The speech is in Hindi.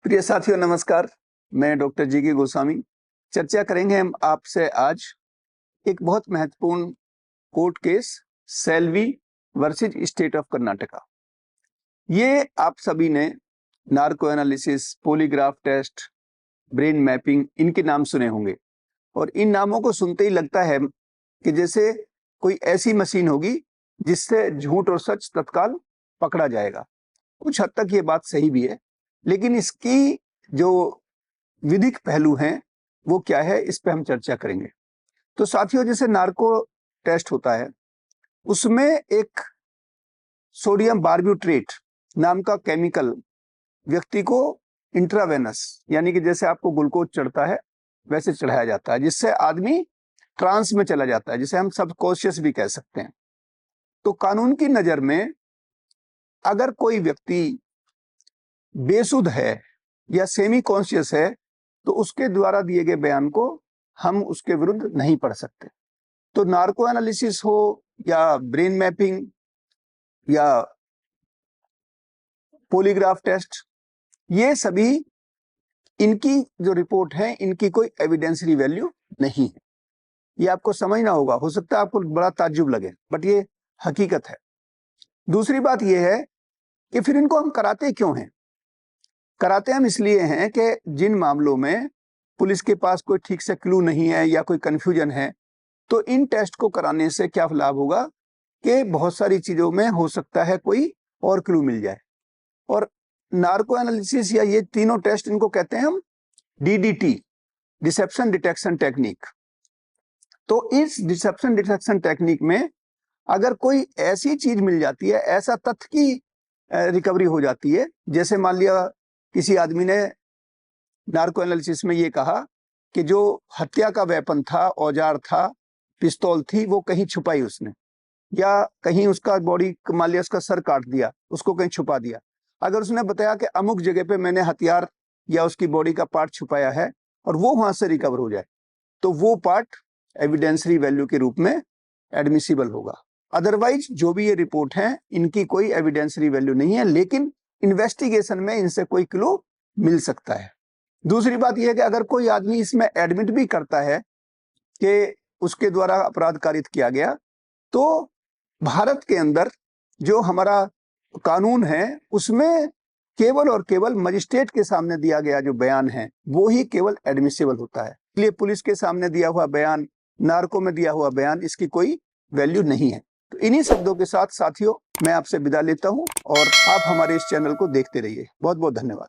प्रिय साथियों नमस्कार। मैं डॉक्टर जी के गोस्वामी। चर्चा करेंगे हम आपसे आज एक बहुत महत्वपूर्ण court case, Selvi versus state of Karnataka. ये आप सभी ने narco analysis, polygraph test, brain mapping, इनके नाम सुने होंगे और इन नामों को सुनते ही लगता है कि जैसे कोई ऐसी मशीन होगी जिससे झूठ और सच तत्काल पकड़ा जाएगा। कुछ हद तक ये बात सही भी है, लेकिन इसकी जो विधिक पहलू हैं वो क्या है, इस पे हम चर्चा करेंगे। तो साथियों, जैसे नार्को टेस्ट होता है उसमें एक सोडियम बार्ब्यूट्रेट नाम का केमिकल व्यक्ति को इंट्रावेनस, यानी कि जैसे आपको ग्लूकोज चढ़ता है वैसे चढ़ाया जाता है, जिससे आदमी ट्रांस में चला जाता है, जिसे हम सबकॉन्शियस भी कह सकते हैं। तो कानून की नजर में अगर कोई व्यक्ति बेसुध है या सेमी कॉन्शियस है तो उसके द्वारा दिए गए बयान को हम उसके विरुद्ध नहीं पढ़ सकते। तो नार्को एनालिसिस हो या ब्रेन मैपिंग या पॉलीग्राफ टेस्ट, ये सभी इनकी जो रिपोर्ट है इनकी कोई एविडेंशियरी वैल्यू नहीं है। ये आपको समझना होगा। हो सकता है आपको बड़ा ताज्जुब लगे, बट ये हकीकत है। दूसरी बात यह है कि फिर इनको हम कराते क्यों हैं? कराते हम इसलिए हैं कि जिन मामलों में पुलिस के पास कोई ठीक से क्लू नहीं है या कोई कंफ्यूजन है, तो इन टेस्ट को कराने से क्या लाभ होगा कि बहुत सारी चीजों में हो सकता है कोई और क्लू मिल जाए। और नार्को एनालिसिस या ये तीनों टेस्ट, इनको कहते हैं हम DDT, डिसेप्शन डिटेक्शन टेक्निक। तो इस डिसेप्शन डिटेक्शन टेक्निक में अगर कोई ऐसी चीज मिल जाती है, ऐसा तथ्य की रिकवरी हो जाती है, जैसे मान लिया किसी आदमी ने नार्को एनालिसिस में ये कहा कि जो हत्या का वेपन था, औजार था, पिस्तौल थी, वो कहीं छुपाई उसने, या कहीं उसका बॉडी, मान लिया उसका सर काट दिया, उसको कहीं छुपा दिया। अगर उसने बताया कि अमुक जगह पे मैंने हथियार या उसकी बॉडी का पार्ट छुपाया है और वो वहां से रिकवर हो जाए, तो वो पार्ट एविडेंशियरी वैल्यू के रूप में एडमिसिबल होगा। अदरवाइज जो भी ये रिपोर्ट है इनकी कोई एविडेंशियरी वैल्यू नहीं है, लेकिन इन्वेस्टिगेशन में इनसे कोई क्लू मिल सकता है। दूसरी बात यह है कि अगर कोई आदमी इसमें एडमिट भी करता है कि उसके द्वारा अपराध कारित किया गया, तो भारत के अंदर जो हमारा कानून है उसमें केवल और केवल मजिस्ट्रेट के सामने दिया गया जो बयान है वो ही केवल एडमिसिबल होता है। इसलिए पुलिस के सामने दिया हुआ बयान, नार्को में दिया हुआ बयान, इसकी कोई वैल्यू नहीं है। तो इन्हीं शब्दों के साथ साथियों मैं आपसे विदा लेता हूं और आप हमारे इस चैनल को देखते रहिए। बहुत बहुत धन्यवाद।